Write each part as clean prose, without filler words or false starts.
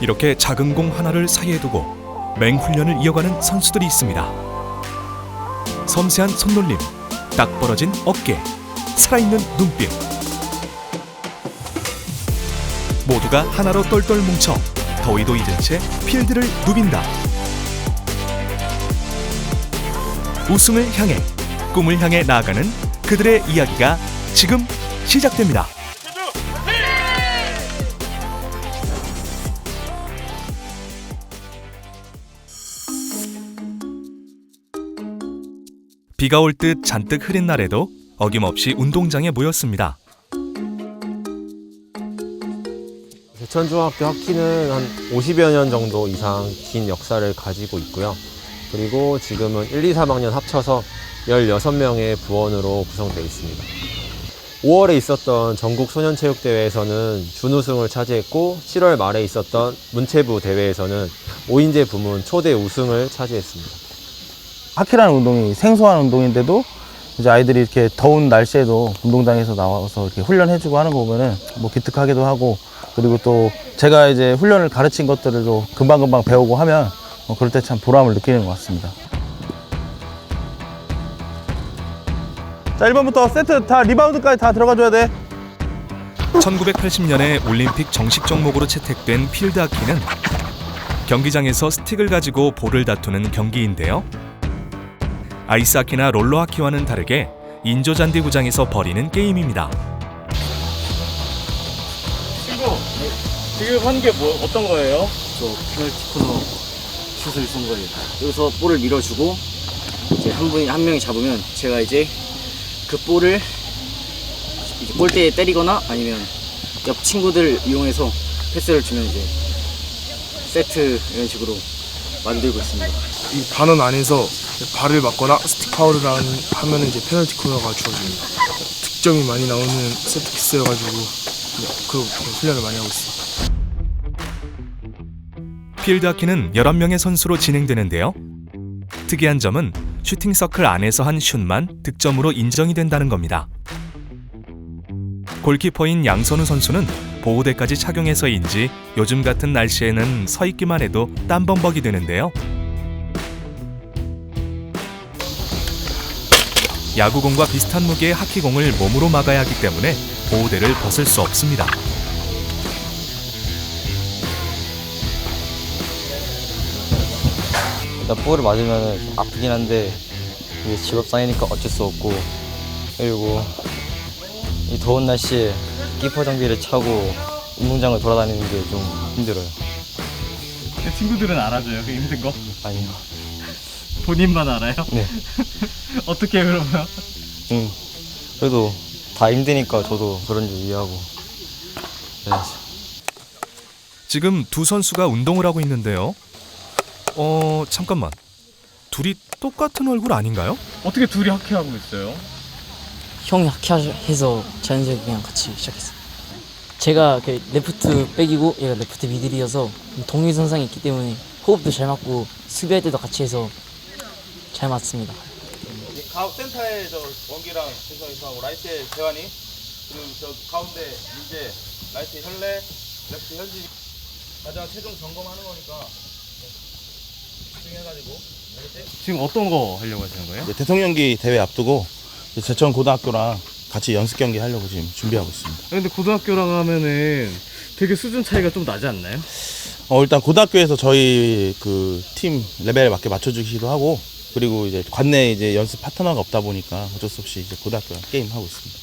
이렇게 작은 공 하나를 사이에 두고 맹훈련을 이어가는 선수들이 있습니다. 섬세한 손놀림, 딱 벌어진 어깨, 살아있는 눈빛. 모두가 하나로 똘똘 뭉쳐 더위도 잊은 채 필드를 누빈다. 우승을 향해, 꿈을 향해 나아가는 그들의 이야기가 지금 시작됩니다. 비가 올 듯 잔뜩 흐린 날에도 어김없이 운동장에 모였습니다. 제천중학교 하키는 한 50여 년 정도 이상 긴 역사를 가지고 있고요. 그리고 지금은 1, 2, 3학년 합쳐서 16명의 부원으로 구성되어 있습니다. 5월에 있었던 전국 소년체육대회에서는 준우승을 차지했고 7월 말에 있었던 문체부 대회에서는 5인제 부문 초대 우승을 차지했습니다. 하키라는 운동이 생소한 운동인데도 이제 아이들이 이렇게 더운 날씨에도 운동장에서 나와서 이렇게 훈련해주고 하는 거 보면은 뭐 기특하기도 하고, 그리고 또 제가 이제 훈련을 가르친 것들을 또 금방금방 배우고 하면 그럴 때 참 보람을 느끼는 것 같습니다. 자, 1번부터 세트 다 리바운드까지 다 들어가줘야 돼. 1980년에 올림픽 정식 종목으로 채택된 필드 하키는 경기장에서 스틱을 가지고 볼을 다투는 경기인데요. 아이스하키나 롤러하키와는 다르게 인조잔디 구장에서 벌이는 게임입니다. 친구, 지금 하는 게 뭐 어떤 거예요? 저 페널티 코너 슛을 쏜 거예요. 여기서 볼을 밀어주고 이제 한 명이 잡으면 제가 이제 그 볼을 이제 골대에 때리거나 아니면 옆 친구들을 이용해서 패스를 주면 이제 세트 이런 식으로 만들고 있습니다. 이 반원 안에서 발을 맞거나 스틱 파울을 하면 이제 페널티 코너가 주어집니다. 득점이 많이 나오는 세트 피스여가지고 그 훈련을 많이 하고 있습니다. 필드 하키는 11명의 선수로 진행되는데요. 특이한 점은 슈팅 서클 안에서 한 슛만 득점으로 인정이 된다는 겁니다. 골키퍼인 양선우 선수는 보호대까지 착용해서인지 요즘 같은 날씨에는 서 있기만 해도 땀범벅이 되는데요. 야구공과 비슷한 무게의 하키공을 몸으로 막아야 하기 때문에 보호대를 벗을 수 없습니다. 볼을 맞으면 좀 아프긴 한데 이게 직업상이니까 어쩔 수 없고, 그리고 이 더운 날씨에 키퍼 장비를 차고 운동장을 돌아다니는 게 좀 힘들어요. 친구들은 알아줘요, 그 힘든 거? 아니요. 본인만 알아요? 네. 어떻게 그러면? 그래도 다 힘드니까 저도 그런 줄 이해하고 그래야죠. 지금 두 선수가 운동을 하고 있는데요. 잠깐만. 둘이 똑같은 얼굴 아닌가요? 어떻게 둘이 하키하고 있어요? 형이 하키해서 자연스럽게 그냥 같이 시작했어요. 제가 레프트 백이고 얘가 레프트 미들이어서 동일선상이 있기 때문에 호흡도 잘 맞고 수비할 때도 같이 해서 잘 맞습니다. 센터에 저 원기랑 재성이 하고 라이트에 재환이, 그리고 저 가운데 민재, 라이트에 현래, 레프트 현진이. 마지막 최종 점검하는 거니까 집중해가지고. 지금 어떤 거 하려고 하시는 거예요? 대통령기 대회 앞두고 제천 고등학교랑 같이 연습 경기 하려고 지금 준비하고 있습니다. 근데 고등학교랑 하면은 되게 수준 차이가 좀 나지 않나요? 일단 고등학교에서 저희 그 팀 레벨에 맞게 맞춰주기도 하고, 그리고 이제 관내 이제 연습 파트너가 없다 보니까 어쩔 수 없이 이제 고등학교랑 게임 하고 있습니다.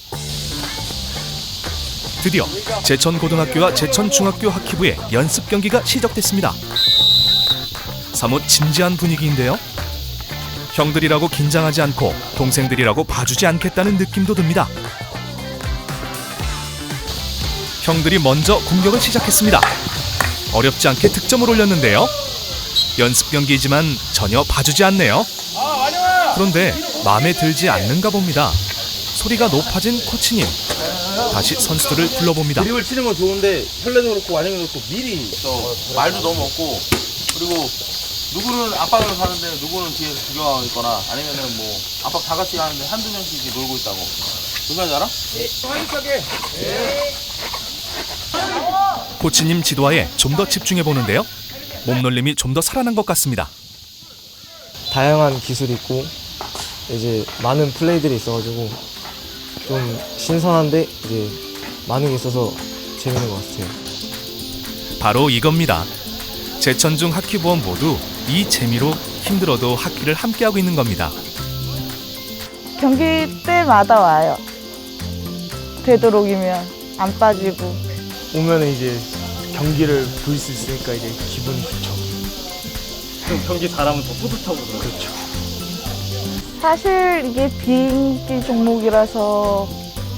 드디어 제천고등학교와 제천중학교 하키부의 연습 경기가 시작됐습니다. 사뭇 진지한 분위기인데요. 형들이라고 긴장하지 않고 동생들이라고 봐주지 않겠다는 느낌도 듭니다. 형들이 먼저 공격을 시작했습니다. 어렵지 않게 득점을 올렸는데요. 연습 경기이지만 전혀 봐주지 않네요. 그런데 마음에 들지 않는가 봅니다. 소리가 높아진 코치님. 다시 선수들을 불러봅니다. 드립을 치는 건 좋은데 현래도 그렇고 완영도 그렇고 미리 말도 너무 없고, 그리고 누구는 압박을 하는데 누구는 뒤에서 구경하고 있거나, 아니면은 뭐 압박 다 같이 하는데 한두 명씩 이렇게 놀고 있다고. 누가 알아? 네. 화이팅하게. 네. 코치님 지도하에 좀 더 집중해 보는데요. 몸놀림이 좀 더 살아난 것 같습니다. 다양한 기술이 있고 이제 많은 플레이들이 있어가지고 좀 신선한데 이제 많은 게 있어서 재밌는 것 같아요. 바로 이겁니다. 제천중 하키부원 모두 이 재미로 힘들어도 하키를 함께하고 있는 겁니다. 경기 때마다 와요. 되도록이면 안 빠지고. 오면 이제 경기를 볼 수 있으니까 이제 기분이 좋죠. 그럼 경기 잘하면 더 뿌듯하고 그렇죠. 사실 이게 비인기 종목이라서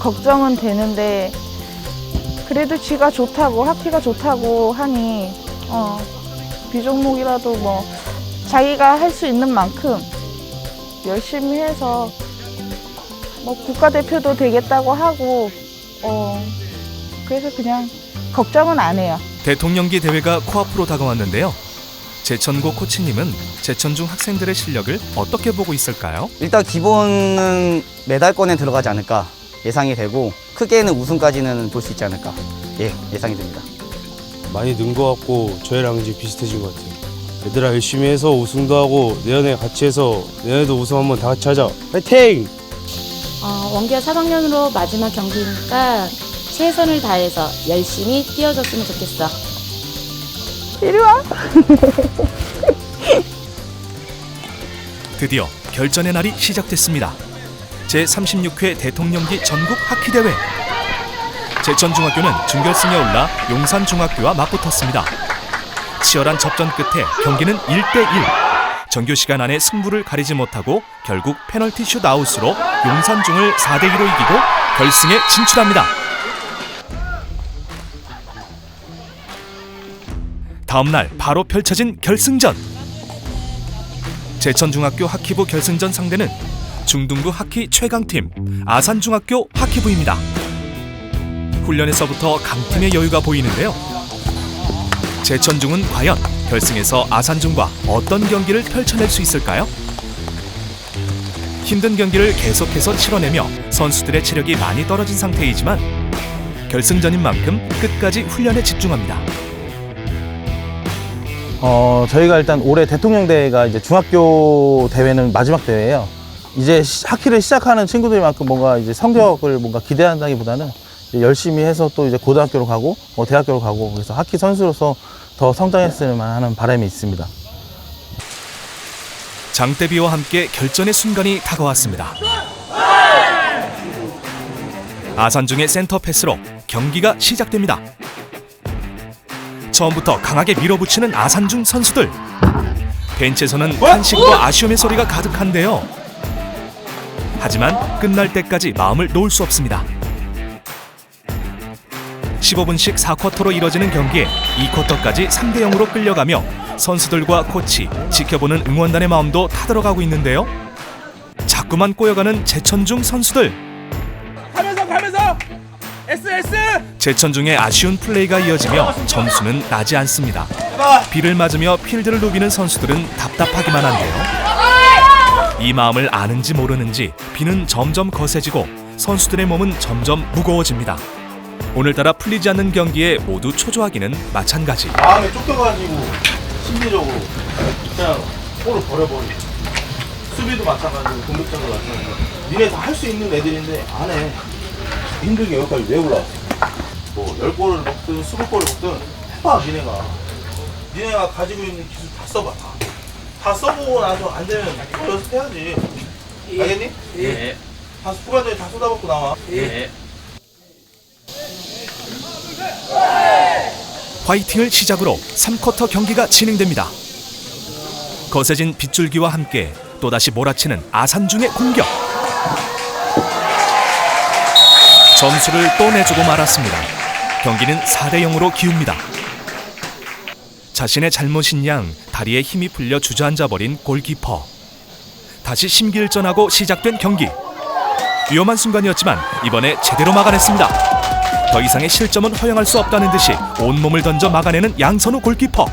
걱정은 되는데 그래도 쥐가 좋다고 하키가 좋다고 하니 비종목이라도 뭐 자기가 할 수 있는 만큼 열심히 해서 뭐 국가대표도 되겠다고 하고 그래서 그냥 걱정은 안 해요. 대통령기 대회가 코앞으로 다가왔는데요. 제천고 코치님은 제천중 학생들의 실력을 어떻게 보고 있을까요? 일단 기본은 메달권에 들어가지 않을까 예상이 되고 크게는 우승까지는 볼 수 있지 않을까 예상이 됩니다. 많이 는 것 같고 저희랑 이제 비슷해진 것 같아요. 얘들아 열심히 해서 우승도 하고 내년에 같이 해서 내년에도 우승 한번 다 같이 하자. 파이팅! 원기아 3학년으로 마지막 경기니까 최선을 다해서 열심히 뛰어줬으면 좋겠어. 이리 와. 드디어 결전의 날이 시작됐습니다. 제36회 대통령기 전국 하키대회. 제천중학교는 준결승에 올라 용산중학교와 맞붙었습니다. 치열한 접전 끝에 경기는 1대1. 정규 시간 안에 승부를 가리지 못하고 결국 페널티 슛 아웃으로 용산중을 4대2로 이기고 결승에 진출합니다. 다음 날 바로 펼쳐진 결승전. 제천중학교 하키부 결승전 상대는 중등부 하키 최강팀 아산중학교 하키부입니다. 훈련에서부터 강팀의 여유가 보이는데요. 제천중은 과연 결승에서 아산중과 어떤 경기를 펼쳐낼 수 있을까요? 힘든 경기를 계속해서 치러내며 선수들의 체력이 많이 떨어진 상태이지만 결승전인 만큼 끝까지 훈련에 집중합니다. 저희가 일단 올해 대통령 대회가 이제 중학교 대회는 마지막 대회예요. 이제 하키를 시작하는 친구들만큼 뭔가 이제 성적을 뭔가 기대한다기보다는 이제 열심히 해서 또 이제 고등학교로 가고 대학교로 가고 그래서 하키 선수로서 더 성장했으면 하는 바람이 있습니다. 장대비와 함께 결전의 순간이 다가왔습니다. 아산중의 센터 패스로 경기가 시작됩니다. 처음부터 강하게 밀어붙이는 아산중 선수들. 벤치에서는 한식과 아쉬움의 소리가 가득한데요. 하지만 끝날 때까지 마음을 놓을 수 없습니다. 15분씩 4쿼터로 이뤄지는 경기에 2쿼터까지 3대0으로 끌려가며 선수들과 코치, 지켜보는 응원단의 마음도 타들어가고 있는데요. 자꾸만 꼬여가는 제천중 선수들. 가면서 SS! 제천중의 아쉬운 플레이가 이어지며 점수는 나지 않습니다. 비를 맞으며 필드를 누비는 선수들은 답답하기만 한데요. 이 마음을 아는지 모르는지 비는 점점 거세지고 선수들의 몸은 점점 무거워집니다. 오늘따라 풀리지 않는 경기에 모두 초조하기는 마찬가지. 마음에 쫓겨가지고 심리적으로 그냥 볼을 버려버리고 수비도 마찬가지고 공격적으로 마찬가지고 니네 다 할 수 있는 애들인데 안 해. 힘들게 여기까지 왜 올라왔어? 뭐 10골을 먹든 20골을 먹든 해봐. 니네가 가지고 있는 기술 다 써봐. 다 써보고 나서 안 되면 또 연습해야지. 알겠니? 예. 다 후반전에 다 쏟아붓고 나와. 예. 화이팅을 시작으로 3쿼터 경기가 진행됩니다. 거세진 빗줄기와 함께 또다시 몰아치는 아산중의 공격. 점수를 또 내주고 말았습니다. 경기는 4대0으로 기웁니다. 자신의 잘못인 양 다리에 힘이 풀려 주저앉아버린 골키퍼. 다시 심기일전하고 시작된 경기. 위험한 순간이었지만 이번에 제대로 막아냈습니다. 더 이상의 실점은 허용할 수 없다는 듯이 온몸을 던져 막아내는 양선우 골키퍼.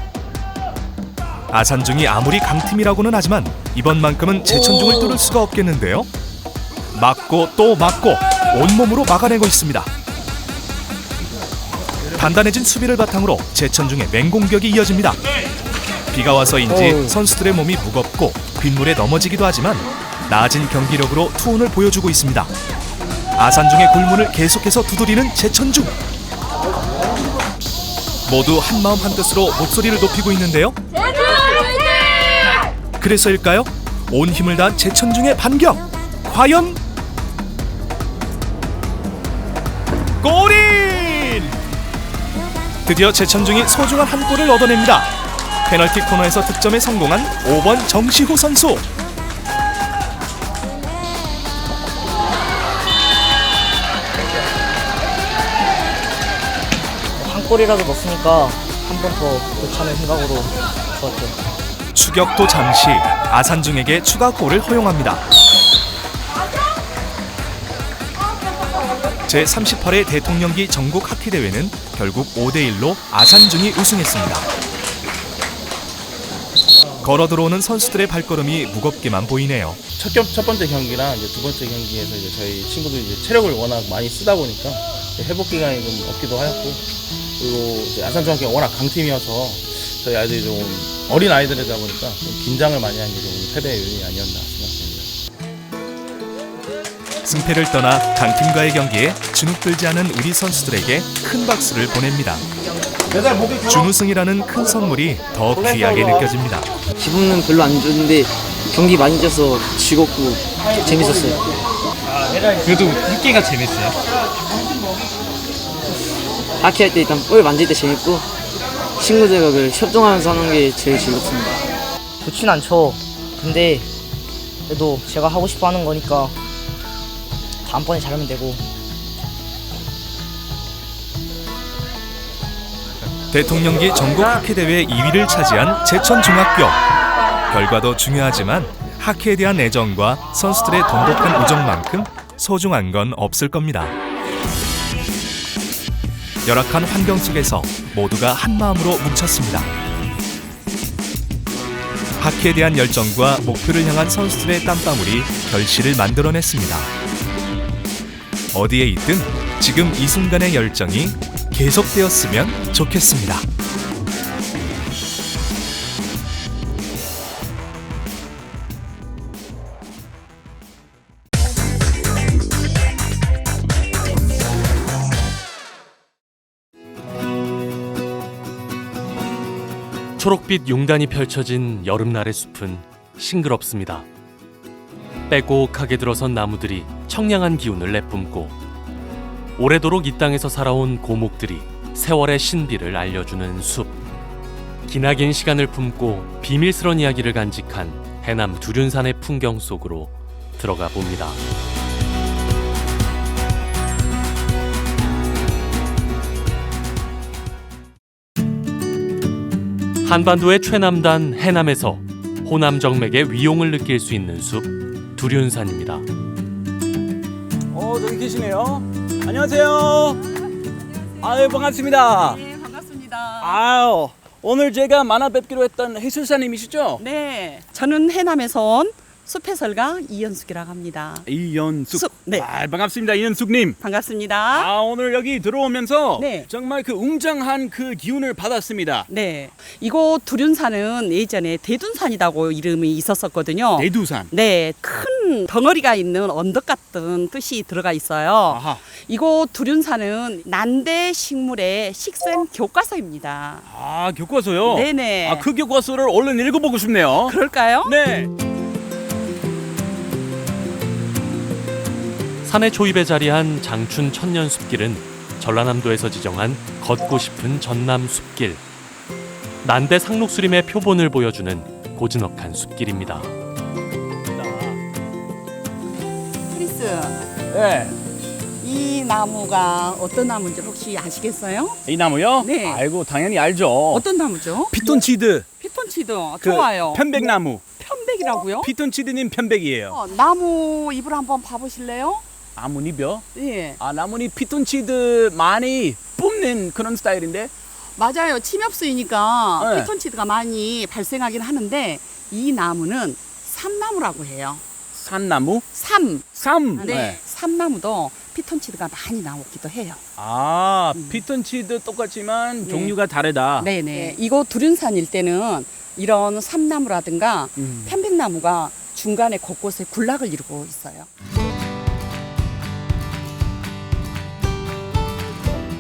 아산중이 아무리 강팀이라고는 하지만 이번만큼은 제천중을 뚫을 수가 없겠는데요. 맞고 또 맞고 온몸으로 막아내고 있습니다. 단단해진 수비를 바탕으로 제천중의 맹공격이 이어집니다. 비가 와서인지 선수들의 몸이 무겁고 빗물에 넘어지기도 하지만 나아진 경기력으로 투혼을 보여주고 있습니다. 아산중의 골문을 계속해서 두드리는 제천중. 모두 한마음 한뜻으로 목소리를 높이고 있는데요. 그래서일까요? 온 힘을 다한 제천중의 반격. 과연 골인! 드디어 제천중이 소중한 한 골을 얻어냅니다. 페널티 코너에서 득점에 성공한 5번 정시호 선수. 한 골이라도 넣었으니까 한 번 더 넣자는 생각으로 좋았죠. 추격도 잠시 아산중에게 추가골을 허용합니다. 제38회 대통령기 전국 하키대회는 결국 5대1로 아산중이 우승했습니다. 걸어 들어오는 선수들의 발걸음이 무겁게만 보이네요. 첫 번째 경기랑 이제 두 번째 경기에서 이제 저희 친구들이 이제 체력을 워낙 많이 쓰다 보니까 회복 기간이 좀 없기도 하였고, 그리고 이제 아산중학교가 워낙 강팀이어서 저희 아이들이 좀 어린 아이들이다 보니까 좀 긴장을 많이 한 게 좀 패배의 요인이 아니었나 생각합니다. 승패를 떠나 강팀과의 경기에 주눅들지 않은 우리 선수들에게 큰 박수를 보냅니다. 준우승이라는 큰 선물이 더 귀하게 느껴집니다. 기분은 별로 안 좋은데 경기 많이 져서 즐겁고 재밌었어요. 그래도 하키가 재밌어요? 하키 할 때 일단 볼 만질 때 재밌고 친구들과 협동하면서 하는 게 제일 즐겁습니다. 좋진 않죠. 근데 그래도 제가 하고 싶어 하는 거니까 다음번에 잘하면 되고. 대통령기 전국 하키대회 2위를 차지한 제천중학교. 결과도 중요하지만 하키에 대한 애정과 선수들의 돈독한 우정만큼 소중한 건 없을 겁니다. 열악한 환경 속에서 모두가 한 마음으로 뭉쳤습니다. 하키에 대한 열정과 목표를 향한 선수들의 땀방울이 결실을 만들어냈습니다. 어디에 있든 지금 이 순간의 열정이 계속되었으면 좋겠습니다. 초록빛 용단이 펼쳐진 여름날의 숲은 싱그럽습니다. 빼곡하게 들어선 나무들이 청량한 기운을 내뿜고 오래도록 이 땅에서 살아온 고목들이 세월의 신비를 알려주는 숲. 기나긴 시간을 품고 비밀스러운 이야기를 간직한 해남 두륜산의 풍경 속으로 들어가 봅니다. 한반도의 최남단 해남에서 호남 정맥의 위용을 느낄 수 있는 숲 두륜산입니다. 저기 계시네요. 안녕하세요. 아유, 반갑습니다. 네, 반갑습니다. 아유, 오늘 제가 만나 뵙기로 했던 해설사님이시죠? 네, 저는 해남에서 온 숲해설가 이연숙이라고 합니다. 이연숙. 네. 아, 반갑습니다. 이연숙님. 반갑습니다. 아, 오늘 여기 들어오면서 네. 정말 그 웅장한 그 기운을 받았습니다. 네, 이곳 두륜산은 예전에 대둔산이라고 이름이 있었었거든요. 대두산. 네, 큰 덩어리가 있는 언덕 같은 뜻이 들어가 있어요. 아하. 이곳 두륜산은 난대 식물의 식생 교과서입니다. 아, 교과서요? 네네. 아, 그 교과서를 얼른 읽어보고 싶네요. 그럴까요? 네. 산의 초입에 자리한 장춘 천년숲길은 전라남도에서 지정한 걷고 싶은 전남 숲길. 난대 상록수림의 표본을 보여주는 고즈넉한 숲길입니다. 크리스, 네. 이 나무가 어떤 나무인지 혹시 아시겠어요? 이 나무요? 네. 아이고, 당연히 알죠. 어떤 나무죠? 피톤치드. 피톤치드. 그 좋아요. 편백나무. 편백이라고요? 피톤치드님 편백이에요. 나무 잎을 한번 봐보실래요? 나뭇잎이요? 예. 아, 나뭇잎 피톤치드 많이 뿜는 그런 스타일인데? 맞아요. 침엽수이니까 네. 피톤치드가 많이 발생하긴 하는데 이 나무는 삼나무라고 해요. 산나무? 삼. 삼. 네. 삼나무도 피톤치드가 많이 나오기도 해요. 아, 피톤치드 똑같지만 네. 종류가 다르다. 네네. 이곳 두륜산일 때는 이런 삼나무라든가 편백나무가 중간에 곳곳에 군락을 이루고 있어요.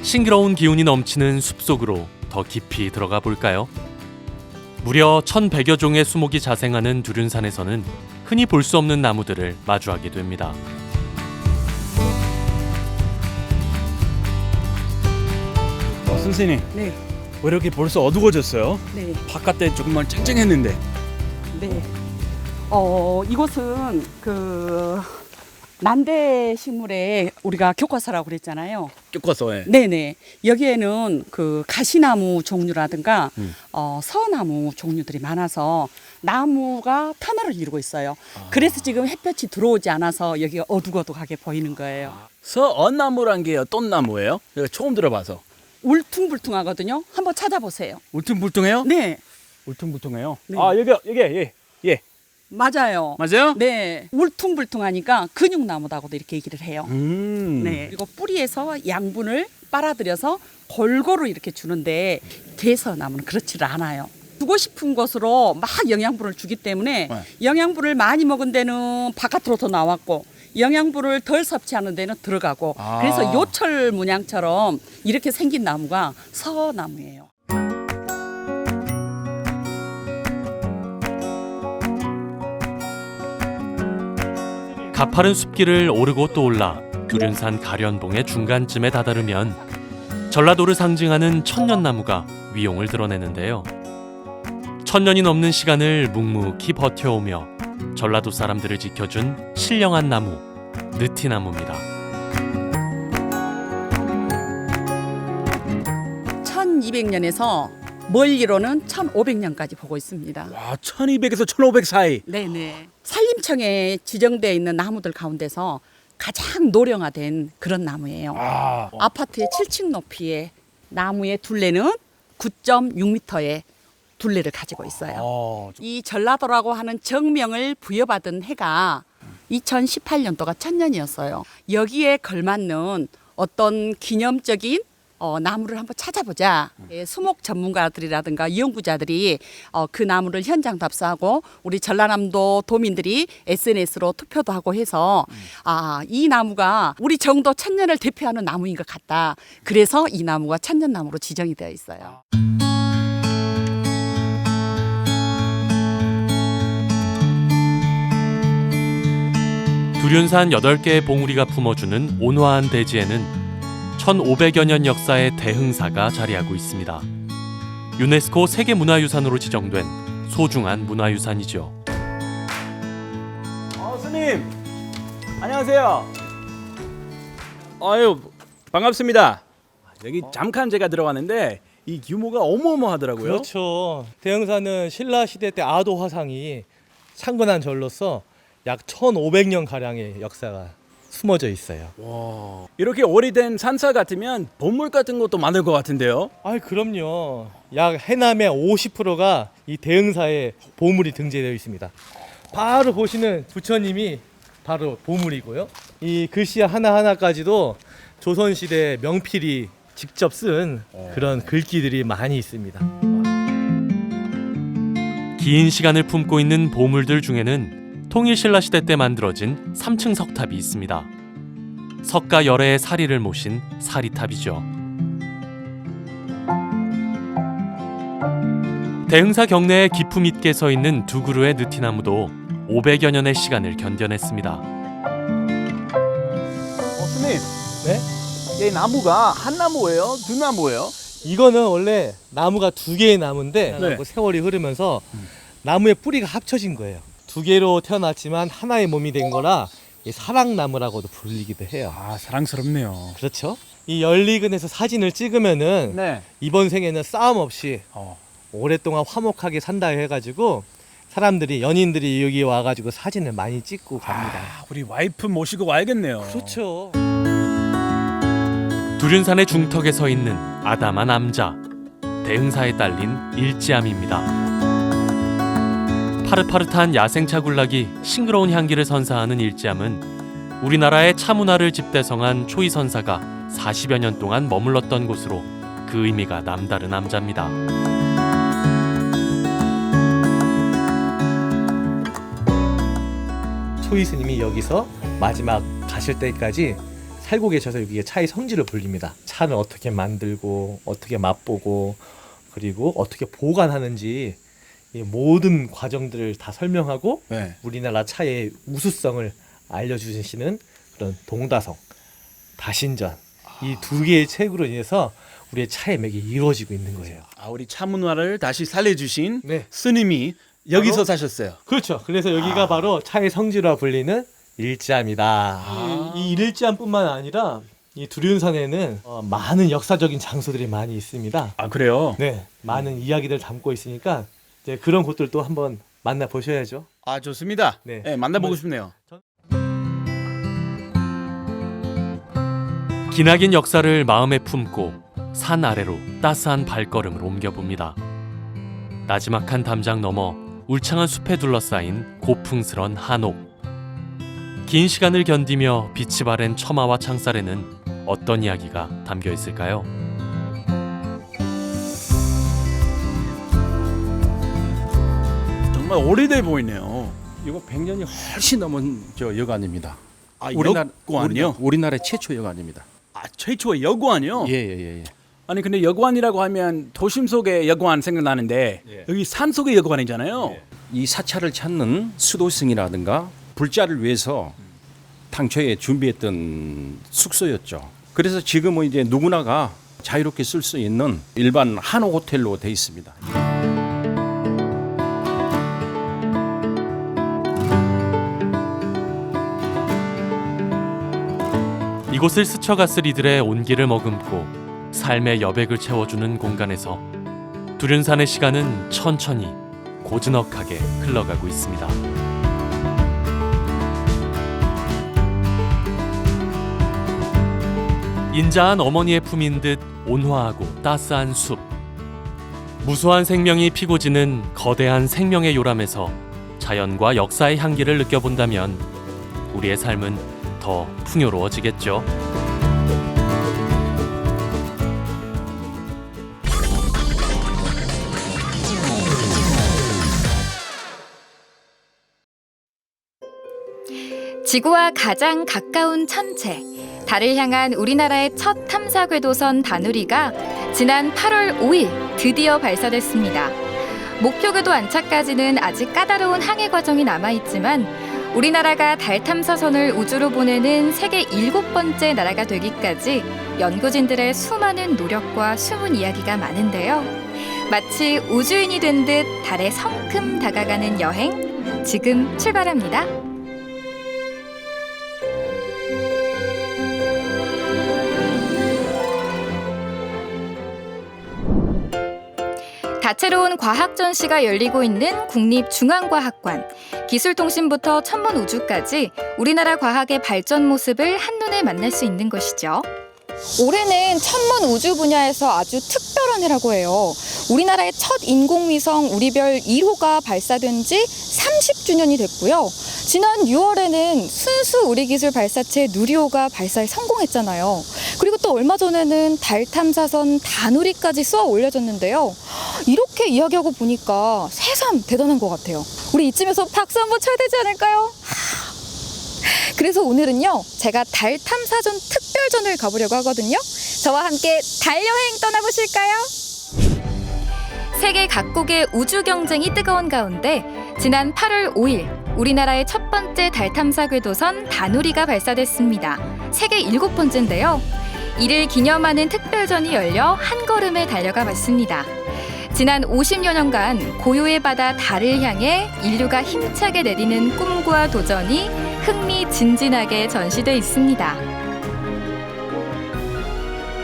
싱그러운 기운이 넘치는 숲속으로 더 깊이 들어가 볼까요? 무려 1,100여 종의 수목이 자생하는 두륜산에서는 흔히 볼 수 없는 나무들을 마주하게 됩니다. 선생님, 네. 왜 이렇게 벌써 어두워졌어요? 네. 바깥에 조금만 쨍쨍했는데. 네. 이곳은 그 난대 식물의 우리가 교과서라고 그랬잖아요. 교과서에. 네네. 여기에는 그 가시나무 종류라든가 서나무 종류들이 많아서 나무가 터널을 이루고 있어요. 그래서 지금 햇볕이 들어오지 않아서 여기가 어둑어둑하게 보이는 거예요. 서언나무란 게 어떤 나무예요? 제가 처음 들어봐서. 울퉁불퉁하거든요. 한번 찾아보세요. 울퉁불퉁해요? 네. 울퉁불퉁해요? 네. 아, 여기, 예. 맞아요. 맞아요? 네. 울퉁불퉁하니까 근육나무다고도 이렇게 얘기를 해요. 네. 그리고 뿌리에서 양분을 빨아들여서 골고루 이렇게 주는데 대서나무는 그렇지를 않아요. 주고 싶은 것으로 막 영양분을 주기 때문에 영양분을 많이 먹은 데는 바깥으로 더 나왔고 영양분을 덜 섭취하는 데는 들어가고 그래서 요철 문양처럼 이렇게 생긴 나무가 서나무예요. 가파른 숲길을 오르고 또 올라 두륜산 가련봉의 중간쯤에 다다르면 전라도를 상징하는 천년나무가 위용을 드러내는데요. 1000년이 넘는 시간을 묵묵히 버텨오며 전라도 사람들을 지켜준 신령한 나무, 느티나무입니다. 1200년에서 멀리로는 1500년까지 보고 있습니다. 와, 1200에서 1500 사이. 네네. 산림청에 지정되어 있는 나무들 가운데서 가장 노령화된 그런 나무예요. 아파트의 7층 높이의 나무의 둘레는 9.6m의 둘레를 가지고 있어요. 이 전라도라고 하는 정명을 부여받은 해가 2018년도가 1000년이었어요. 여기에 걸맞는 어떤 기념적인 나무를 한번 찾아보자. 수목 전문가들이라든가 연구자들이 그 나무를 현장 답사하고 우리 전라남도 도민들이 SNS로 투표도 하고 해서 이 나무가 우리 정도 1000년을 대표하는 나무인 것 같다. 그래서 이 나무가 천년나무로 지정이 되어 있어요. 두륜산 8개의 봉우리가 품어주는 온화한 대지에는 1500여 년 역사의 대흥사가 자리하고 있습니다. 유네스코 세계문화유산으로 지정된 소중한 문화유산이죠. 스님, 안녕하세요. 아유, 반갑습니다. 여기 잠깐 제가 들어왔는데 이 규모가 어마어마하더라고요. 그렇죠. 대흥사는 신라 시대 때 아도 화상이 창건한 절로서 약 1500년 가량의 역사가 숨어져 있어요. 와, 이렇게 오래된 산사 같으면 보물 같은 것도 많을 것 같은데요? 아, 그럼요. 약 해남의 50%가 이 대흥사에 보물이 등재되어 있습니다. 바로 보시는 부처님이 바로 보물이고요. 이 글씨 하나하나까지도 조선시대 명필이 직접 쓴 그런 글귀들이 많이 있습니다. 긴 시간을 품고 있는 보물들 중에는 통일신라시대 때 만들어진 3층 석탑이 있습니다. 석가 열애의 사리를 모신 사리탑이죠. 대흥사 경내에 기품 있게 서 있는 두 그루의 느티나무도 500여 년의 시간을 견뎌냈습니다. 스님, 네? 이 나무가 한 나무예요? 두 나무예요? 이거는 원래 나무가 두 개의 나무인데 네. 세월이 흐르면서 나무의 뿌리가 합쳐진 거예요. 두 개로 태어났지만 하나의 몸이 된 거라 사랑나무라고도 불리기도 해요. 아, 사랑스럽네요. 그렇죠. 이 연리근에서 사진을 찍으면은 이번 생에는 싸움 없이 오랫동안 화목하게 산다 해가지고 사람들이 연인들이 여기 와가지고 사진을 많이 찍고 갑니다. 우리 와이프 모시고 와야겠네요. 그렇죠. 두륜산의 중턱에 서 있는 아담한 남자, 대흥사에 딸린 일지암입니다. 파릇파릇한 야생차 군락이 싱그러운 향기를 선사하는 일지암은 우리나라의 차 문화를 집대성한 초이선사가 40여 년 동안 머물렀던 곳으로 그 의미가 남다른 암자입니다. 초이 스님이 여기서 마지막 가실 때까지 살고 계셔서 여기에 차의 성질을 불립니다. 차는 어떻게 만들고 어떻게 맛보고 그리고 어떻게 보관하는지 이 모든 과정들을 다 설명하고 우리나라 차의 우수성을 알려주시는 그런 동다성, 다신전 이 두 개의 책으로 인해서 우리의 차의 맥이 이루어지고 있는 거예요. 우리 차 문화를 다시 살려주신 스님이 여기서 바로, 사셨어요. 그렇죠. 그래서 여기가 바로 차의 성지라 불리는 일지암이다. 이 일지암뿐만 아니라 이 두륜산에는 많은 역사적인 장소들이 많이 있습니다. 그래요? 네, 많은 이야기들 담고 있으니까 이제 그런 곳들도 한번 만나 보셔야죠. 좋습니다. 네, 만나보고 싶네요. 기나긴 역사를 마음에 품고 산 아래로 따스한 발걸음을 옮겨봅니다. 나지막한 담장 너머 울창한 숲에 둘러싸인 고풍스런 한옥. 긴 시간을 견디며 빛이 바랜 처마와 창살에는 어떤 이야기가 담겨 있을까요? 정말 오래돼 보이네요. 이거 100년이 훨씬 넘은 여관입니다. 여관이요? 우리나라 최초 여관입니다. 최초의 여관이요? 예. 아니 근데 여관이라고 하면 도심 속의 여관 생각나는데 여기 산 속의 여관이잖아요. 이 사찰을 찾는 수도승이라든가 불자를 위해서 당초에 준비했던 숙소였죠. 그래서 지금은 이제 누구나가 자유롭게 쓸 수 있는 일반 한옥 호텔로 돼 있습니다. 이곳을 스쳐갔을 이들의 온기를 머금고 삶의 여백을 채워주는 공간에서 두륜산의 시간은 천천히 고즈넉하게 흘러가고 있습니다. 인자한 어머니의 품인 듯 온화하고 따스한 숲. 무수한 생명이 피고 지는 거대한 생명의 요람에서 자연과 역사의 향기를 느껴본다면 우리의 삶은 더 풍요로워지겠죠. 지구와 가장 가까운 천체, 달을 향한 우리나라의 첫 탐사 궤도선 다누리가 지난 8월 5일 드디어 발사됐습니다. 목표 궤도 안착까지는 아직 까다로운 항해 과정이 남아있지만 우리나라가 달 탐사선을 우주로 보내는 세계 7번째 나라가 되기까지 연구진들의 수많은 노력과 숨은 이야기가 많은데요. 마치 우주인이 된 듯 달에 성큼 다가가는 여행, 지금 출발합니다. 다채로운 과학 전시가 열리고 있는 국립중앙과학관. 기술통신부터 천문우주까지 우리나라 과학의 발전 모습을 한눈에 만날 수 있는 것이죠. 올해는 천문우주 분야에서 아주 특별한 해라고 해요. 우리나라의 첫 인공위성 우리별 1호가 발사된 지 30주년이 됐고요. 지난 6월에는 순수 우리기술 발사체 누리호가 발사에 성공했잖아요. 그리고 또 얼마 전에는 달 탐사선 다누리까지 쏘아 올려졌는데요. 이렇게 이야기하고 보니까 새삼 대단한 것 같아요. 우리 이쯤에서 박수 한번 쳐야 되지 않을까요? 그래서 오늘은요, 제가 달 탐사전 특별전을 가보려고 하거든요. 저와 함께 달 여행 떠나보실까요? 세계 각국의 우주 경쟁이 뜨거운 가운데 지난 8월 5일 우리나라의 첫 번째 달 탐사 궤도선 다누리가 발사됐습니다. 세계 7번째인데요. 이를 기념하는 특별전이 열려 한 걸음에 달려가 봤습니다. 지난 50여 년간 고요의 바다 달을 향해 인류가 힘차게 내디는 꿈과 도전이 흥미진진하게 전시돼 있습니다.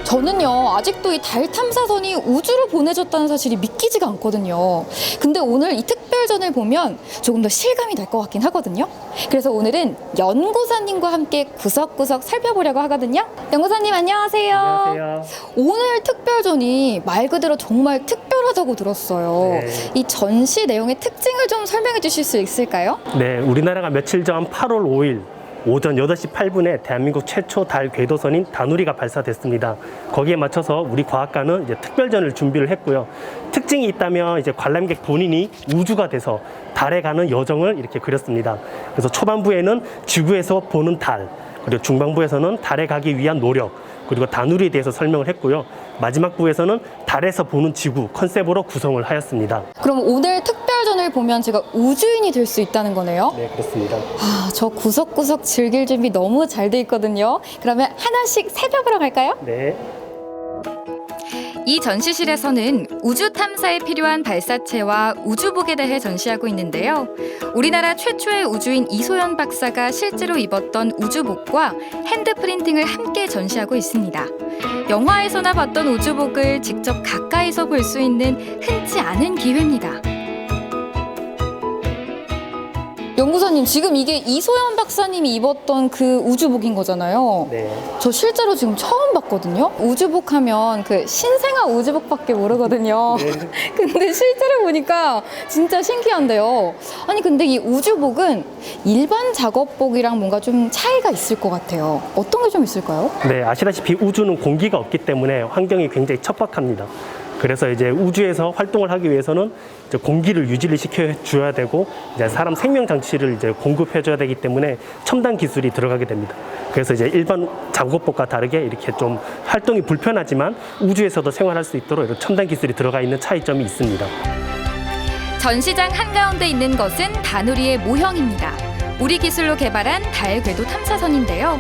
저는요, 아직도 이 달 탐사선이 우주로 보내졌다는 사실이 믿기지가 않거든요. 근데 오늘 이 특별전을 보면 조금 더 실감이 날 것 같긴 하거든요. 그래서 오늘은 연구사님과 함께 구석구석 살펴보려고 하거든요. 연구사님 안녕하세요. 안녕하세요. 오늘 특별전이 말 그대로 정말 특별하다고 들었어요. 네. 이 전시 내용의 특징을 좀 설명해 주실 수 있을까요? 네, 우리나라가 며칠 전 8월 5일 오전 8시 8분에 대한민국 최초 달 궤도선인 다누리가 발사됐습니다. 거기에 맞춰서 우리 과학관은 이제 특별전을 준비를 했고요. 특징이 있다면 이제 관람객 본인이 우주가 돼서 달에 가는 여정을 이렇게 그렸습니다. 그래서 초반부에는 지구에서 보는 달, 그리고 중반부에서는 달에 가기 위한 노력, 그리고 다누리에 대해서 설명을 했고요. 마지막 부에서는 달에서 보는 지구 컨셉으로 구성을 하였습니다. 그럼 오늘 특별전을 보면 제가 우주인이 될 수 있다는 거네요? 네, 그렇습니다. 저 구석구석 즐길 준비 너무 잘 돼 있거든요. 그러면 하나씩 살펴보러 갈까요? 네. 이 전시실에서는 우주 탐사에 필요한 발사체와 우주복에 대해 전시하고 있는데요. 우리나라 최초의 우주인 이소연 박사가 실제로 입었던 우주복과 핸드 프린팅을 함께 전시하고 있습니다. 영화에서나 봤던 우주복을 직접 가까이서 볼 수 있는 흔치 않은 기회입니다. 연구사님, 지금 이게 이소연 박사님이 입었던 그 우주복인 거잖아요. 네. 저 실제로 지금 처음 봤거든요. 우주복 하면 그 신생아 우주복밖에 모르거든요. 네. 근데 실제로 보니까 진짜 신기한데요. 아니 근데 이 우주복은 일반 작업복이랑 뭔가 좀 차이가 있을 것 같아요. 어떤 게 좀 있을까요? 네, 아시다시피 우주는 공기가 없기 때문에 환경이 굉장히 척박합니다. 그래서 이제 우주에서 활동을 하기 위해서는 이제 공기를 유지를 시켜줘야 되고 이제 사람 생명 장치를 이제 공급해줘야 되기 때문에 첨단 기술이 들어가게 됩니다. 그래서 이제 일반 작업복과 다르게 이렇게 좀 활동이 불편하지만 우주에서도 생활할 수 있도록 이런 첨단 기술이 들어가 있는 차이점이 있습니다. 전시장 한가운데 있는 것은 다누리의 모형입니다. 우리 기술로 개발한 달 궤도 탐사선인데요.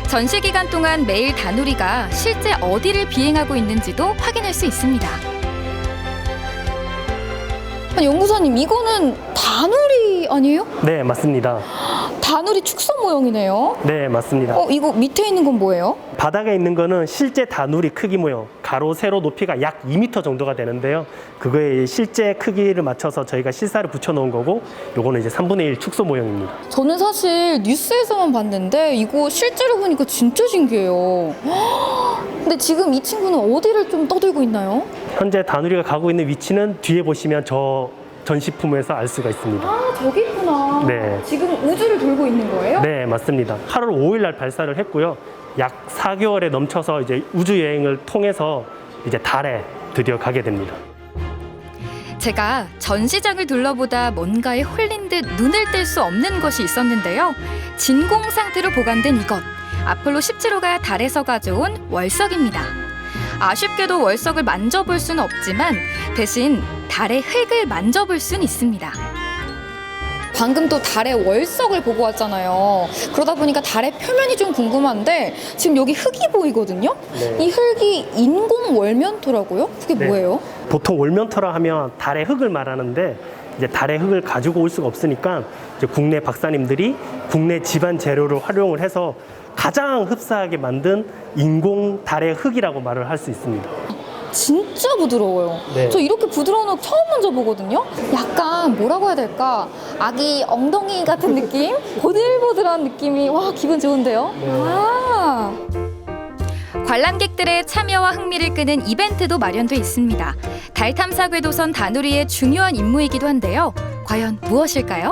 전시 기간 동안 매일 다누리가 실제 어디를 비행하고 있는지도 확인할 수 있습니다. 아니, 연구사님, 이거는 다누리 아니에요? 네, 맞습니다. 다누리 축소 모형이네요. 네, 맞습니다. 이거 밑에 있는 건 뭐예요? 바닥에 있는 거는 실제 다누리 크기 모형, 가로, 세로 높이가 약 2m 정도가 되는데요. 그거에 실제 크기를 맞춰서 저희가 실사를 붙여놓은 거고, 요거는 이제 3분의 1 축소 모형입니다. 저는 사실 뉴스에서만 봤는데 이거 실제로 보니까 진짜 신기해요. 근데 지금 이 친구는 어디를 좀 떠들고 있나요? 현재 다누리가 가고 있는 위치는 뒤에 보시면 저 전시품에서 알 수가 있습니다. 아, 저기 있구나. 네. 지금 우주를 돌고 있는 거예요? 네, 맞습니다. 8월 5일 날 발사를 했고요. 약 4개월에 넘쳐서 이제 우주 여행을 통해서 이제 달에 드디어 가게 됩니다. 제가 전시장을 둘러보다 뭔가에 홀린 듯 눈을 뗄 수 없는 것이 있었는데요. 진공 상태로 보관된 이것, 아폴로 17호가 달에서 가져온 월석입니다. 아쉽게도 월석을 만져볼 수는 없지만 대신 달의 흙을 만져볼 수는 있습니다. 방금 또 달의 월석을 보고 왔잖아요. 그러다 보니까 달의 표면이 좀 궁금한데 지금 여기 흙이 보이거든요. 네. 이 흙이 인공 월면토라고요? 그게 네. 뭐예요? 보통 월면토라 하면 달의 흙을 말하는데 이제 달의 흙을 가지고 올 수가 없으니까 이제 국내 박사님들이 국내 지반 재료를 활용을 해서 가장 흡사하게 만든 인공 달의 흙이라고 말을 할 수 있습니다. 진짜 부드러워요. 네. 저 이렇게 부드러운 흙 처음 만져보거든요. 약간 뭐라고 해야 될까? 아기 엉덩이 같은 느낌? 보들보들한 느낌이 와 기분 좋은데요? 네. 아. 관람객들의 참여와 흥미를 끄는 이벤트도 마련돼 있습니다. 달 탐사 궤도선 다누리의 중요한 임무이기도 한데요. 과연 무엇일까요?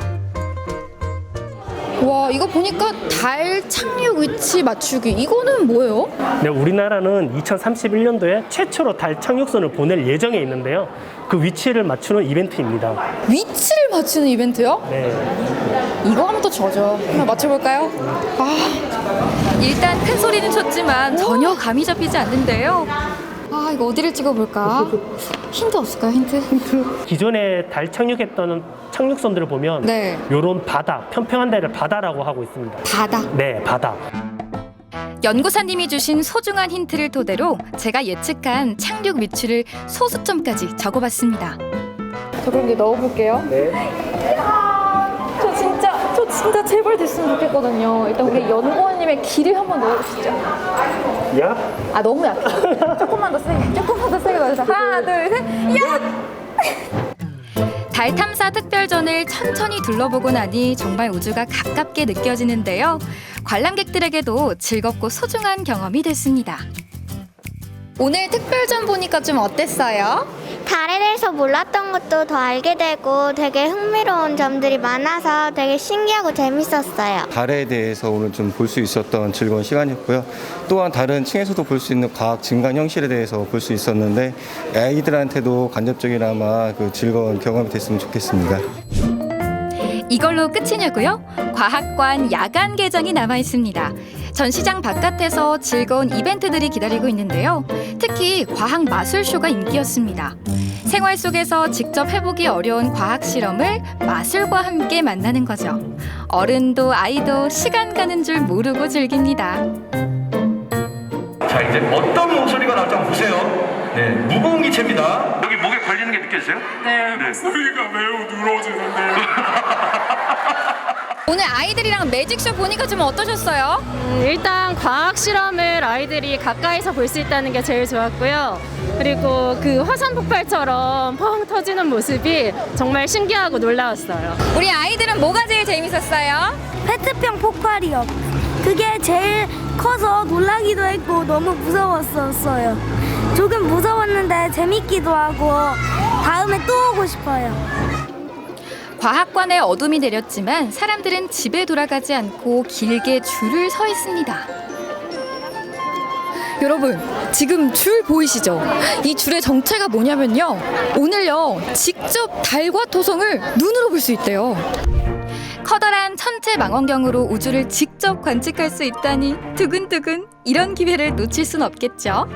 와 이거 보니까 달 착륙 위치 맞추기 이거는 뭐예요? 네, 우리나라는 2031년도에 최초로 달 착륙선을 보낼 예정에 있는데요. 그 위치를 맞추는 이벤트입니다. 위치를 맞추는 이벤트요? 네. 이거 하면 또 저죠. 한번 맞춰볼까요? 일단 큰 소리는 쳤지만 전혀 감이 잡히지 않는데요. 아 이거 어디를 찍어볼까? 힌트 없을까요? 힌트? 기존에 달 착륙했던 착륙선들을 보면 네. 이런 바다, 평평한 데를 바다라고 하고 있습니다. 바다? 네, 바다. 연구사님이 주신 소중한 힌트를 토대로 제가 예측한 착륙 위치를 소수점까지 적어봤습니다. 저 그럼 이제 넣어볼게요. 네. 저 진짜 제발 됐으면 좋겠거든요. 일단 우리 연구원님의 기를 한번 넣어주시죠. 야? 아 너무 약해. 조금만 더 세게 넣어주세요. 하나, 둘, 셋. 야! 달 탐사 특별전을 천천히 둘러보고 나니 정말 우주가 가깝게 느껴지는데요. 관람객들에게도 즐겁고 소중한 경험이 됐습니다. 오늘 특별전 보니까 좀 어땠어요? 달에 대해서 몰랐던 것도 더 알게 되고 되게 흥미로운 점들이 많아서 되게 신기하고 재밌었어요. 달에 대해서 오늘 좀 볼 수 있었던 즐거운 시간이었고요. 또한 다른 층에서도 볼 수 있는 과학 증간 형식에 대해서 볼 수 있었는데 아이들한테도 간접적이나마 그 즐거운 경험이 됐으면 좋겠습니다. 이걸로 끝이냐고요? 과학관 야간 개장이 남아 있습니다. 전시장 바깥에서 즐거운 이벤트들이 기다리고 있는데요. 특히 과학 마술쇼가 인기였습니다. 생활 속에서 직접 해보기 어려운 과학 실험을 마술과 함께 만나는 거죠. 어른도 아이도 시간 가는 줄 모르고 즐깁니다. 자, 이제 어떤 목소리가 나올지 한번 보세요. 네, 무거운 기체입니다. 여기 목에 걸리는 게 느껴지세요? 네, 목소리가 매우 늘어지는데. 오늘 아이들이랑 매직쇼 보니까 좀 어떠셨어요? 일단 과학 실험을 아이들이 가까이서 볼 수 있다는 게 제일 좋았고요. 그리고 그 화산 폭발처럼 펑 터지는 모습이 정말 신기하고 놀라웠어요. 우리 아이들은 뭐가 제일 재밌었어요? 페트병 폭발이요. 그게 제일 커서 놀라기도 했고 너무 무서웠었어요. 조금 무서웠는데 재밌기도 하고 다음에 또 오고 싶어요. 과학관에 어둠이 내렸지만 사람들은 집에 돌아가지 않고 길게 줄을 서 있습니다. 여러분, 지금 줄 보이시죠? 이 줄의 정체가 뭐냐면요. 오늘요, 직접 달과 토성을 눈으로 볼 수 있대요. 커다란 천체 망원경으로 우주를 직접 관측할 수 있다니 두근두근. 이런 기회를 놓칠 순 없겠죠.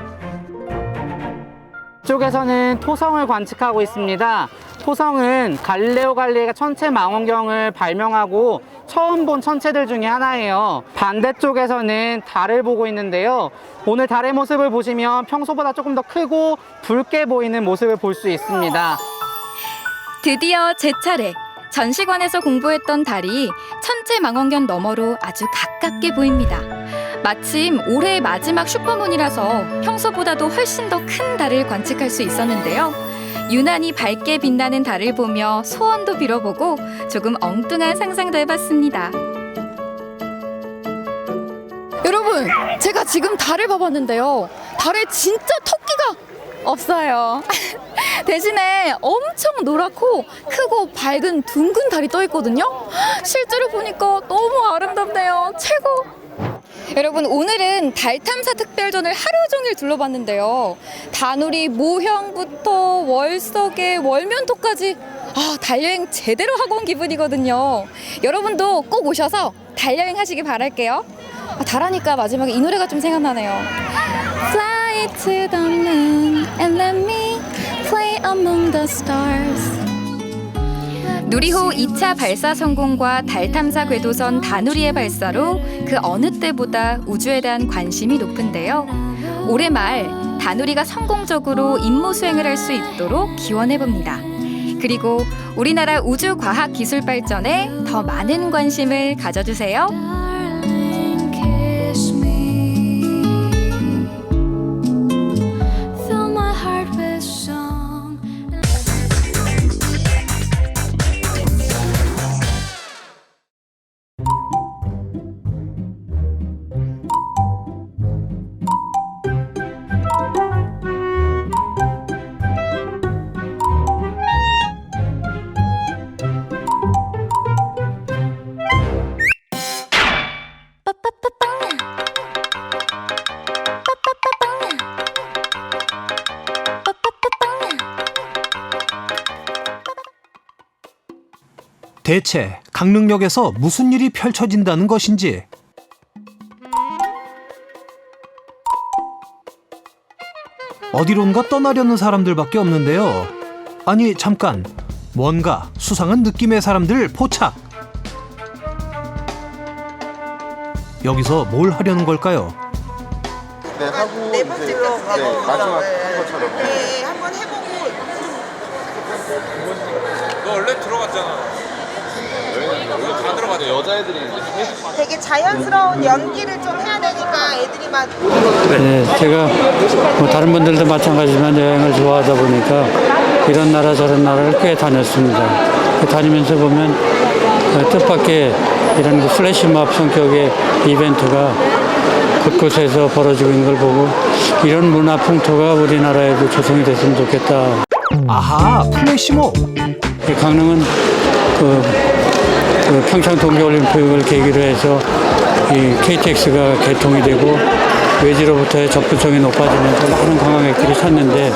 이쪽에서는 토성을 관측하고 있습니다. 토성은 갈릴레오 갈릴레이가 천체 망원경을 발명하고 처음 본 천체들 중에 하나예요. 반대쪽에서는 달을 보고 있는데요. 오늘 달의 모습을 보시면 평소보다 조금 더 크고 붉게 보이는 모습을 볼 수 있습니다. 드디어 제 차례. 전시관에서 공부했던 달이 천체 망원경 너머로 아주 가깝게 보입니다. 마침 올해의 마지막 슈퍼문이라서 평소보다도 훨씬 더 큰 달을 관측할 수 있었는데요. 유난히 밝게 빛나는 달을 보며 소원도 빌어보고 조금 엉뚱한 상상도 해봤습니다. 여러분, 제가 지금 달을 봐봤는데요. 달에 진짜 토끼가 없어요. 대신에 엄청 노랗고 크고 밝은 둥근 달이 떠 있거든요. 실제로 보니까 너무 아름답네요. 최고! 여러분, 오늘은 달 탐사 특별전을 하루 종일 둘러봤는데요. 다누리 모형부터 월석에 월면토까지 달여행 제대로 하고 온 기분이거든요. 여러분도 꼭 오셔서 달여행 하시길 바랄게요. 달하니까 마지막에 이 노래가 좀 생각나네요. Fly to the moon and let me play among the stars. 누리호 2차 발사 성공과 달 탐사 궤도선 다누리의 발사로 그 어느 때보다 우주에 대한 관심이 높은데요. 올해 말 다누리가 성공적으로 임무 수행을 할 수 있도록 기원해봅니다. 그리고 우리나라 우주 과학 기술 발전에 더 많은 관심을 가져주세요. 대체 강릉역에서 무슨 일이 펼쳐진다는 것인지. 어디론가 떠나려는 사람들밖에 없는데요. 아니 잠깐, 뭔가 수상한 느낌의 사람들 포착. 여기서 뭘 하려는 걸까요? 네, 하고 네 번째로 마지막 한 것처럼. 네, 한번 해보고. 너 원래 들어갔잖아. 여기 다 들어가죠. 여자애들이 이제 되게 자연스러운 연기를 좀 해야 되니까 애들이 막. 네, 제가 뭐 다른 분들도 마찬가지지만 여행을 좋아하다 보니까 이런 나라 저런 나라를 꽤 다녔습니다. 다니면서 보면 뜻밖의 이런 플래시몹 성격의 이벤트가 곳곳에서 벌어지고 있는 걸 보고 이런 문화 풍토가 우리나라에도 조성이 됐으면 좋겠다. 아하, 플래시몹. 강릉은 그 평창 동계올림픽을 계기로 해서 이 KTX가 개통이 되고 외지로부터의 접근성이 높아지면서 많은 관광객들이 찾는데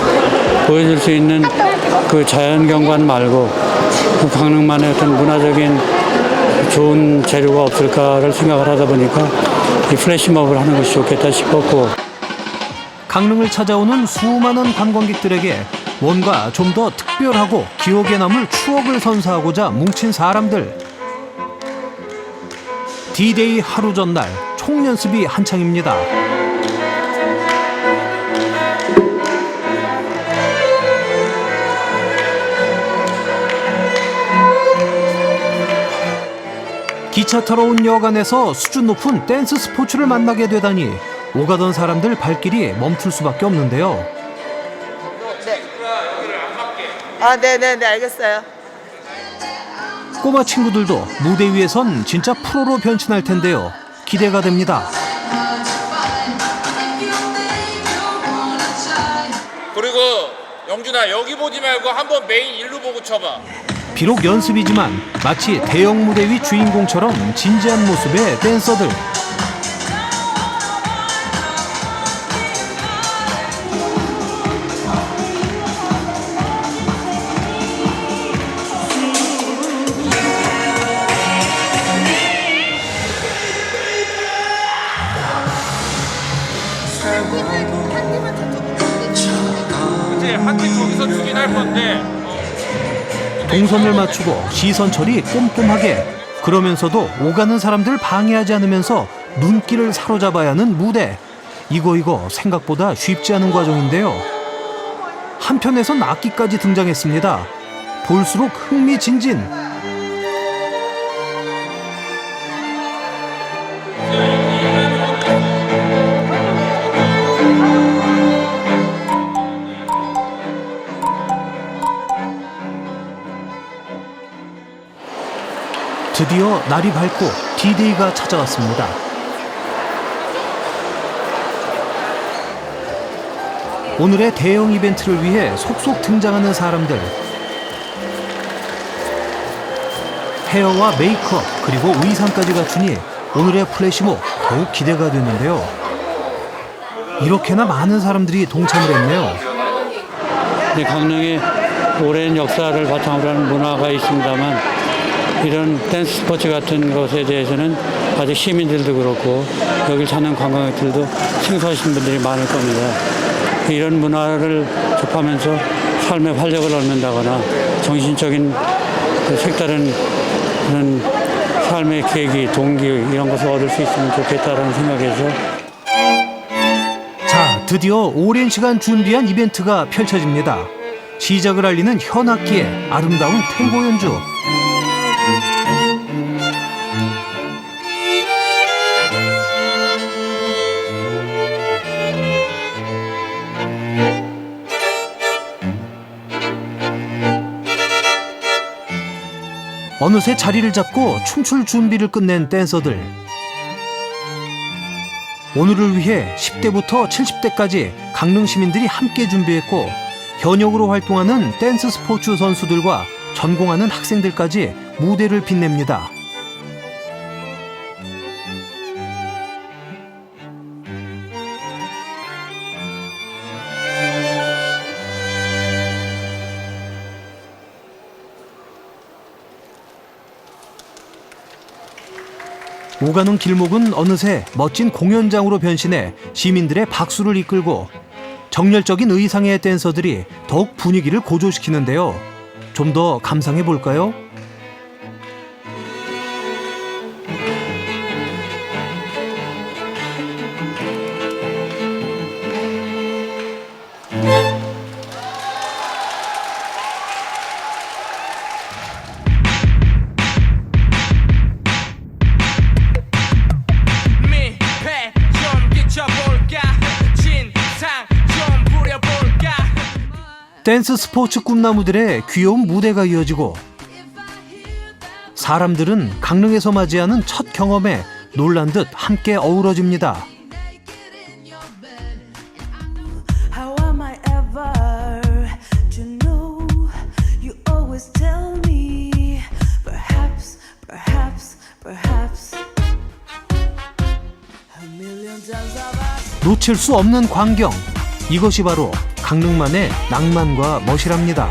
보여줄 수 있는 그 자연경관 말고 그 강릉만의 어떤 문화적인 좋은 재료가 없을까를 생각을 하다 보니까 이 플래시몹을 하는 것이 좋겠다 싶었고, 강릉을 찾아오는 수많은 관광객들에게 뭔가 좀 더 특별하고 기억에 남을 추억을 선사하고자 뭉친 사람들. D-Day 하루 전날 총연습이 한창입니다. 기차 타러 온 여간에서 수준 높은 댄스 스포츠를 만나게 되다니 오가던 사람들 발길이 멈출 수밖에 없는데요. 네네네, 알겠어요. 꼬마 친구들도 무대 위에선 진짜 프로로 변신할 텐데요. 기대가 됩니다. 그리고 영준아, 여기 보지 말고 한번 메인 일로 보고 쳐봐. 비록 연습이지만 마치 대형 무대 위 주인공처럼 진지한 모습의 댄서들. 그치, 한 팀 저기서 주긴 할 건데. 동선을 맞추고 시선 처리 꼼꼼하게. 그러면서도 오가는 사람들 방해하지 않으면서 눈길을 사로잡아야 하는 무대. 이거 생각보다 쉽지 않은 과정인데요. 한편에선 악기까지 등장했습니다. 볼수록 흥미진진. 드디어 날이 밝고 D-Day가 찾아왔습니다. 오늘의 대형 이벤트를 위해 속속 등장하는 사람들. 헤어와 메이크업 그리고 의상까지 갖추니 오늘의 플래시몹 더욱 기대가 되는데요. 이렇게나 많은 사람들이 동참을 했네요. 네, 강릉에 오랜 역사를 바탕으로 하는 문화가 있습니다만 이런 댄스 스포츠 같은 것에 대해서는 아직 시민들도 그렇고 여기 사는 관광객들도 생소하신 분들이 많을 겁니다. 이런 문화를 접하면서 삶의 활력을 얻는다거나 정신적인 그 색다른 그런 삶의 계기, 동기 이런 것을 얻을 수 있으면 좋겠다라는 생각에서. 자, 드디어 오랜 시간 준비한 이벤트가 펼쳐집니다. 시작을 알리는 현악기의 아름다운 탱고 연주. 어느새 자리를 잡고 춤출 준비를 끝낸 댄서들. 오늘을 위해 10대부터 70대까지 강릉 시민들이 함께 준비했고 현역으로 활동하는 댄스 스포츠 선수들과 전공하는 학생들까지 무대를 빛냅니다. 오가는 길목은 어느새 멋진 공연장으로 변신해 시민들의 박수를 이끌고 정열적인 의상의 댄서들이 더욱 분위기를 고조시키는데요. 좀 더 감상해 볼까요? 댄스 스포츠 꿈나무들의 귀여운 무대가 이어지고 사람들은 강릉에서 맞이하는 첫 경험에 놀란 듯 함께 어우러집니다. How am I ever to know 놓칠 수 없는 광경. 이것이 바로 강릉만의 낭만과 멋이랍니다.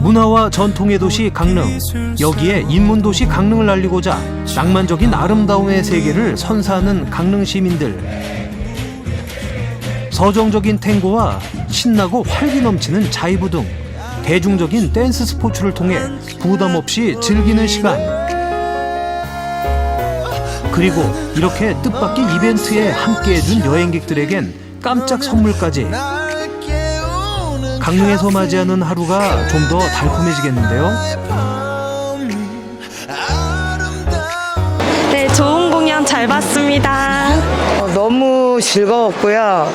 문화와 전통의 도시 강릉, 여기에 인문도시 강릉을 알리고자 낭만적인 아름다움의 세계를 선사하는 강릉 시민들. 서정적인 탱고와 신나고 활기 넘치는 자이브 등 대중적인 댄스 스포츠를 통해 부담 없이 즐기는 시간. 그리고 이렇게 뜻밖의 이벤트에 함께해준 여행객들에겐 깜짝 선물까지. 강릉에서 맞이하는 하루가 좀 더 달콤해지겠는데요. 네, 좋은 공연 잘 봤습니다. 너무 즐거웠고요.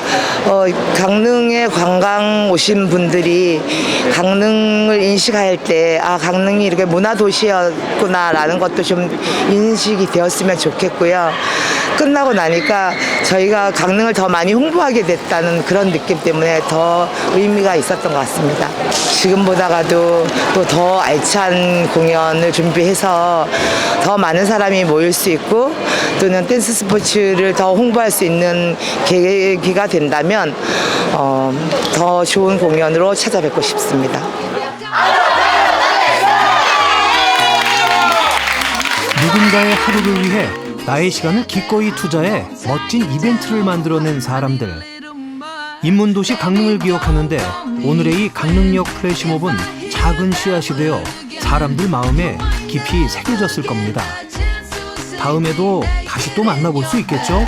강릉에 관광 오신 분들이 강릉을 인식할 때 강릉이 이렇게 문화도시였구나라는 것도 좀 인식이 되었으면 좋겠고요. 끝나고 나니까 저희가 강릉을 더 많이 홍보하게 됐다는 그런 느낌 때문에 더 의미가 있었던 것 같습니다. 지금보다가도 또 더 알찬 공연을 준비해서 더 많은 사람이 모일 수 있고 또는 댄스 스포츠를 더 홍보할 수 있는 계기가 된다면 더 좋은 공연으로 찾아뵙고 싶습니다. 누군가의 하루를 위해 나의 시간을 기꺼이 투자해 멋진 이벤트를 만들어낸 사람들. 인문도시 강릉을 기억하는데 오늘의 이 강릉역 플래시몹은 작은 씨앗이 되어 사람들 마음에 깊이 새겨졌을 겁니다. 다음에도 다시 또 만나볼 수 있겠죠?